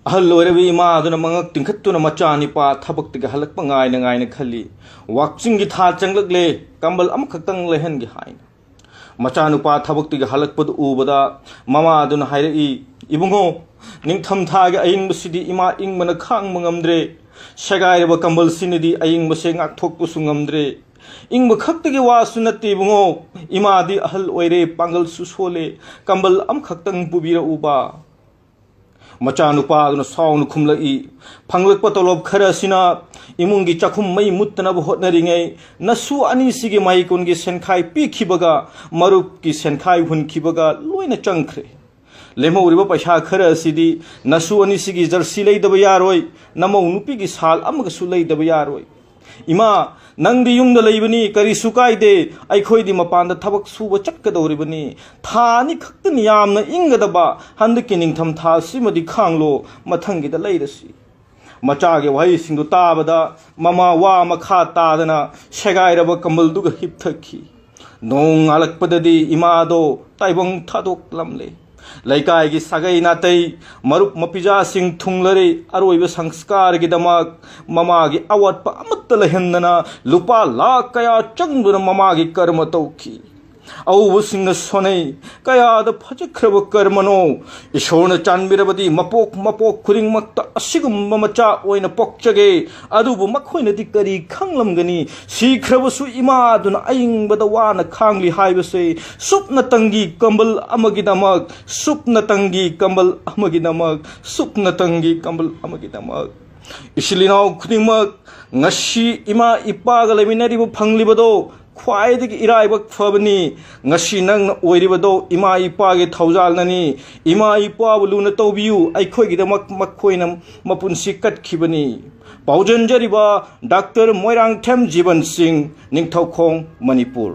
अहल लोरबी इमा मंगक तिंखत्तुना मचा निपा थबक हलक गायन खली वाक्चिंग की था चंगलकले कंबल अमखक्तंग लेहनगे हाइन मचा नुपा थबक हलकपद उबदा ममा अदुना हायरई इबुंगो निंगथम थागे अयिंगबसिदि इमा इंगमना खांग मंगमद्रे सगायरब कंबल सिनदि अयिंगबसे ngaktokpusu ngamdre इंगब खक्तगे वासु नत्ते इबुंगो इमादि अहल ओइरे पांगल सुसोले कंबल अमखक्तंग पुबिरा उबा मचा नुपा साउन खुमलई फंगलक तोलब खरसिना इमुंगी चखुम मई मुत्तनब होटनरिङै नसु अनिसिगे माइकुनगी सेनखाय पीखिबगा मरुप की सेनखाय हुनखिबगा लोइना चंख्रे लेमौरिबा पैसा खरसिदि नसु अनिसिगे जर्सी लैदब यारोय नमौ नुपीगी साल अमगसु लैदब यारोय इमा नंगदी युमद लैबनी करिसु कायदे अखोइदि मपानद थबक सुब चक्कदौरिबनी थानी खक्तनि यामना इंगदबा हंदकी निंगथम था सिमदि खांगलो मथंगिदा लैरसी मचागे वही सिंगु ताबदा ममा वा मखा तादना सेगायरब कंबलदुग हिपथखी नोंग आलकपददि इमादो ताइबंग थादोकलमले लैकाय की सगई नातई मरुप मपिजा सिंह थुंगलरे अरोइब संस्कार की दमक ममा की अवट अमत लहनना लुपा लाख कया चंगदुन ममा की कर्म तौखी औब सिंह सोनै कयाद फजख्रब कर्मनो ईश्वरन चानबिरबदी मपोक मपोक खुरिंगमक्ता असिगुम्ब मचा ओइना पोक्चगे अदुबु मखोइनदि करी खंगलमगनी सीख्रबसु इमादुन अयिंगबदा वाना खांगली हाइबसे सुप्न तंगी कंबल अमगिदमक सुप्न तंगी कंबल अमगिदमक सुप्न तंगी कंबल अमगिदमक इसिलिनाव खुदिमक ngasi ima ipaga leminaribu phanglibado ख्वाइदगी इराइब फबनी ngasi nang oiribado ima ipage thaujalnani ima ipabu luna tawbiu aikhoigidamak makhoina mapunsi katkhibani paujanjariba doctor Moirangthem Jeevan Singh Ningthoukhong Manipur.